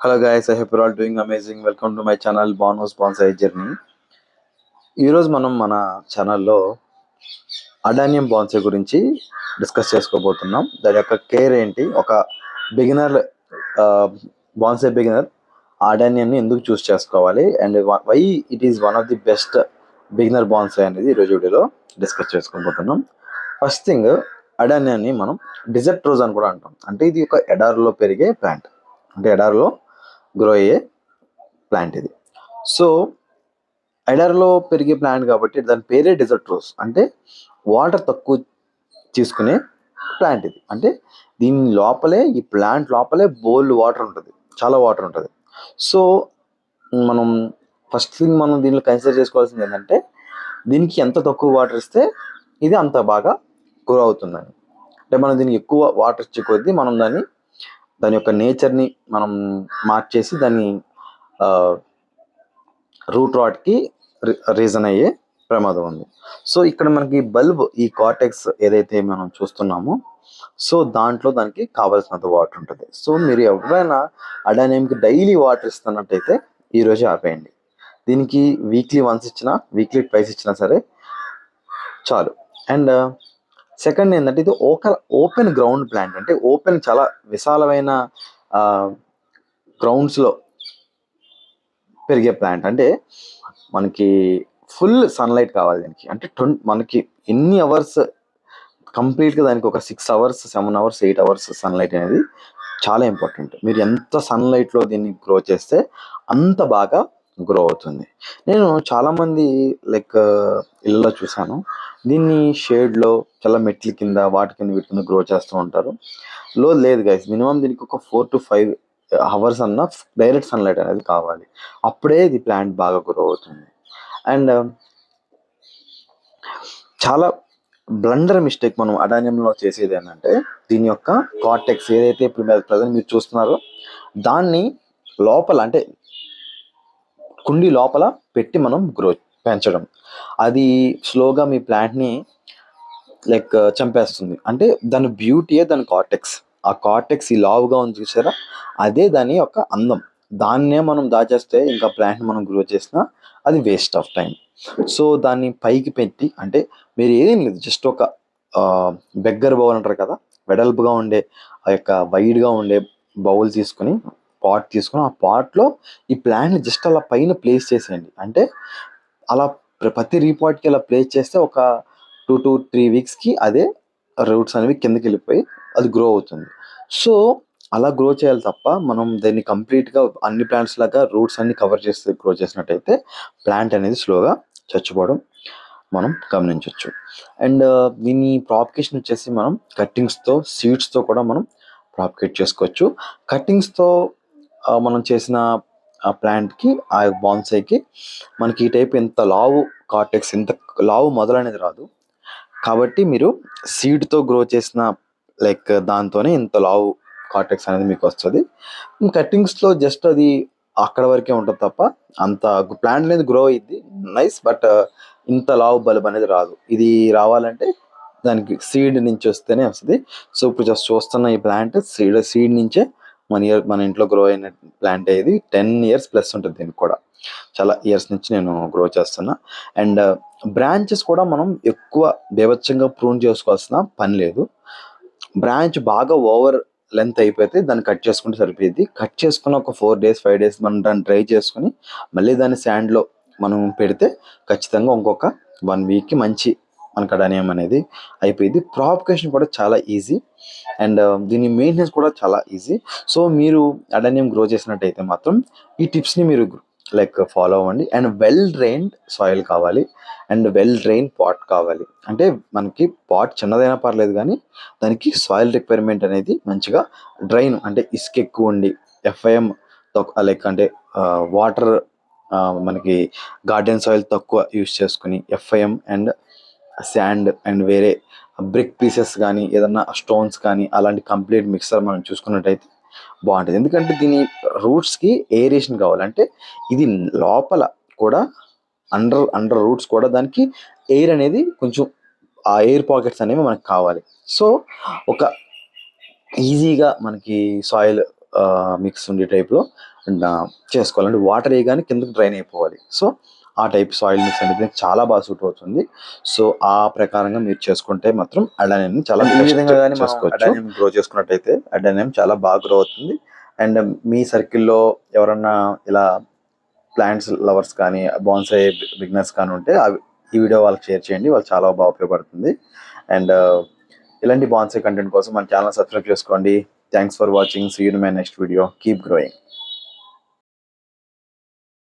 Hello guys, I hope you all doing amazing. Welcome to my channel Banos bonsai journey. ఈరోజు మనం మన ఛానల్లో అడానియం bonsai గురించి discuss చేసుకోబోతున్నాం. దాని యొక్క కేర్ ఏంటి, ఒక బిగినర్ బాన్సాయ్ బిగినర్ అడానియంని ఎందుకు చూస్ చేసుకోవాలి, and why it is one of the best beginner bonsai అనేది ఈరోజు వీడియోలో డిస్కస్ చేసుకోబోతున్నాం. ఫస్ట్ థింగ్, అడానియాన్ని మనం డిజర్ట్ రోజ్ అని కూడా అంటాం. అంటే ఇది ఒక ఎడారిలో పెరిగే ప్లాంట్, అంటే ఎడారిలో గ్రో అయ్యే ప్లాంట్ ఇది. సో ఎడారిలో పెరిగే ప్లాంట్ కాబట్టి దాని పేరే డెజర్ట్ రోజ్, అంటే వాటర్ తక్కువ తీసుకునే ప్లాంట్ ఇది. అంటే దీని లోపలే, ఈ ప్లాంట్ లోపలే బోల్డ్ వాటర్ ఉంటుంది, చాలా వాటర్ ఉంటుంది. సో మనం ఫస్ట్ థింగ్ మనం దీనిలో కన్సిడర్ చేసుకోవాల్సింది ఏంటంటే, దీనికి ఎంత తక్కువ వాటర్ ఇస్తే ఇది అంత బాగా గ్రో అవుతుందని. అంటే మనం దీనికి ఎక్కువ వాటర్ ఇచ్చే కొద్దీ మనం దాని యొక్క నేచర్ని మనం మార్చేసి దాన్ని రూట్ రాట్కి రీజన్ అయ్యే ప్రమాదం ఉంది. సో ఇక్కడ మనకి బల్బ్, ఈ కార్టెక్స్ ఏదైతే మనం చూస్తున్నామో, సో దాంట్లో దానికి కావాల్సినంత వాటర్ ఉంటుంది. సో మీరు ఎవరైనా అడానియంకి డైలీ వాటర్ ఇస్తున్నట్టయితే ఈరోజే ఆపేయండి. దీనికి వీక్లీ వన్స్ ఇచ్చినా, వీక్లీ ట్వైస్ ఇచ్చినా సరే చాలు. అండ్ సెకండ్ ఏంటంటే, ఇది ఓపెన్ గ్రౌండ్ ప్లాంట్, అంటే ఓపెన్, చాలా విశాలమైన గ్రౌండ్స్లో పెరిగే ప్లాంట్. అంటే మనకి ఫుల్ సన్లైట్ కావాలి దీనికి. అంటే మనకి ఎన్ని అవర్స్ కంప్లీట్గా దానికి ఒక 6 అవర్స్ 7 అవర్స్ 8 అవర్స్ సన్లైట్ అనేది చాలా ఇంపార్టెంట్. మీరు ఎంత సన్లైట్లో దీన్ని గ్రో చేస్తే అంత బాగా గ్రో అవుతుంది. నేను చాలామంది ఇళ్ళలో చూశాను, దీన్ని షేడ్లో చాలా మెట్ల కింద, వాటి కింద, వీటి కింద గ్రో చేస్తూ ఉంటారు. లేదు గైస్, మినిమం దీనికి ఒక 4 to 5 అవర్స్ అన్న డైరెక్ట్ సన్లైట్ అనేది కావాలి, అప్పుడే ఇది ప్లాంట్ బాగా గ్రో అవుతుంది. అండ్ చాలా బ్లండర్ మిస్టేక్ మనం అడానియంలో చేసేది ఏంటంటే, దీని యొక్క కార్టెక్స్ ఏదైతే ఇప్పుడు ప్రజెంట్ మీరు చూస్తున్నారో దాన్ని లోపల, అంటే కుండీ లోపల పెట్టి మనం పెంచడం, అది స్లోగా మీ ప్లాంట్ని చంపేస్తుంది. అంటే దాని బ్యూటీయే దాని కార్టెక్స్. ఆ కార్టెక్స్ ఈ లావుగా ఉంది చూసారా, అదే దాని యొక్క అందం. దాన్నే మనం దాచేస్తే ఇంకా ప్లాంట్ మనం గ్రో చేసినా అది వేస్ట్ ఆఫ్ టైం. సో దాన్ని పైకి పెట్టి, అంటే మీరు ఏం లేదు, జస్ట్ ఒక బెగ్గర్ బౌల్ అంటారు కదా, వెడల్పుగా ఉండే ఆ యొక్క వైడ్గా ఉండే బౌల్ తీసుకుని, పాట్ తీసుకుని, ఆ పాట్లో ఈ ప్లాంట్ని జస్ట్ అలా పైన ప్లేస్ చేసేయండి. అంటే అలా ప్రతి రీపాట్కి అలా ప్లేస్ చేస్తే ఒక 2 to 3 వీక్స్కి అదే రూట్స్ అనేవి కిందకి వెళ్ళిపోయి అది గ్రో అవుతుంది. సో అలా గ్రో చేయాలి తప్ప, మనం దాన్ని కంప్లీట్గా అన్ని ప్లాంట్స్ లాగా రూట్స్ అన్ని కవర్ చేస్తే గ్రో చేసినట్టయితే ప్లాంట్ అనేది స్లోగా చచ్చిపోవడం మనం గమనించవచ్చు. అండ్ దీని ప్రాపగేషన్ వచ్చేసి మనం కట్టింగ్స్తో, సీడ్స్తో కూడా మనం ప్రాపగేట్ చేసుకోవచ్చు. కట్టింగ్స్తో మనం చేసిన ఆ ప్లాంట్కి, ఆ బాన్సాయ్కి మనకి ఈ టైప్ ఇంత లావు కార్టెక్స్, ఇంత లావు మొదలనేది రాదు. కాబట్టి మీరు సీడ్తో గ్రో చేసిన దాంతోనే ఇంత లావు కార్టెక్స్ అనేది మీకు వస్తుంది. కట్టింగ్స్లో జస్ట్ అది అక్కడ వరకే ఉంటుంది తప్ప అంత ప్లాంట్ అనేది గ్రో అయ్యింది నైస్, బట్ ఇంత లావు బల్బ్ అనేది రాదు. ఇది రావాలంటే దానికి సీడ్ నుంచి వస్తేనే వస్తుంది. సో ఇప్పుడు జస్ట్ చూస్తున్న ఈ ప్లాంట్ సీడ్ నుంచే మన ఇంట్లో గ్రో అయిన ప్లాంట్ అయ్యేది. 10 years ప్లస్ ఉంటుంది దీనికి కూడా. చాలా ఇయర్స్ నుంచి నేను గ్రో చేస్తున్నా. అండ్ బ్రాంచెస్ కూడా మనం ఎక్కువ బేవచ్చంగా ప్రూన్ చేసుకోవాల్సిన పని లేదు. బ్రాంచ్ బాగా ఓవర్ లెంత్ అయిపోతే దాన్ని కట్ చేసుకుంటే సరిపోయింది. కట్ చేసుకుని ఒక 4 days 5 days మనం దాన్ని డ్రై చేసుకుని మళ్ళీ దాన్ని శాండ్లో మనం పెడితే ఖచ్చితంగా ఇంకొక 1 weekకి మంచి మనకు అడానియం అనేది అయిపోయింది. ప్రాపగేషన్ కూడా చాలా ఈజీ, అండ్ దీని మెయింటెనెన్స్ కూడా చాలా ఈజీ. సో మీరు అడానియం గ్రో చేసినట్టయితే మాత్రం ఈ టిప్స్ని మీరు ఫాలో అవ్వండి. అండ్ వెల్ డ్రైన్డ్ సాయిల్ కావాలి, అండ్ వెల్ డ్రైన్ పాట్ కావాలి. అంటే మనకి పాట్ చిన్నదైనా పర్లేదు, కానీ దానికి సాయిల్ రిక్వైర్మెంట్ అనేది మంచిగా డ్రైన్, అంటే ఇసుక ఎక్కువ ఉండి, FIM అంటే వాటర్ మనకి గార్డెన్ సాయిల్ తక్కువ యూస్ చేసుకుని, FIM అండ్ శాండ్ అండ్ వేరే బ్రిక్ పీసెస్ కానీ, ఏదన్నా స్టోన్స్ కానీ, అలాంటి కంప్లీట్ మిక్సర్ మనం చూసుకున్నట్టయితే బాగుంటుంది. ఎందుకంటే దీని రూట్స్కి ఏరేషన్ కావాలంటే ఇది లోపల కూడా అండర్ రూట్స్ కూడా దానికి ఎయిర్ అనేది కొంచెం, ఆ ఎయిర్ పాకెట్స్ అనేవి మనకు కావాలి. సో ఒక ఈజీగా మనకి సాయిల్ మిక్స్ ఉండే టైప్లో చేసుకోవాలంటే వాటర్ వేయగానే కిందకి డ్రైన్ అయిపోవాలి. సో ఆ టైప్ సాయిల్ మిక్స్ అనేది చాలా బాగా సూట్ అవుతుంది. సో ఆ ప్రకారంగా మీరు చేసుకుంటే మాత్రం అడానియం చాలా ఈ విధంగా కానీ మనం అడానియం గ్రో చేసుకున్నట్టయితే అడానియం చాలా బాగా గ్రో అవుతుంది. అండ్ మీ సర్కిల్లో ఎవరన్నా ఇలా ప్లాంట్స్ లవర్స్ కానీ బాన్సాయ్ బిగినర్స్ కానీ ఉంటే ఈ వీడియో వాళ్ళకి షేర్ చేయండి, వాళ్ళు చాలా బాగా ఉపయోగపడుతుంది. అండ్ ఇలాంటి బాన్సాయ్ కంటెంట్ కోసం మన ఛానల్ సబ్స్క్రైబ్ చేసుకోండి. Thanks for watching. See you in my next video. Keep growing.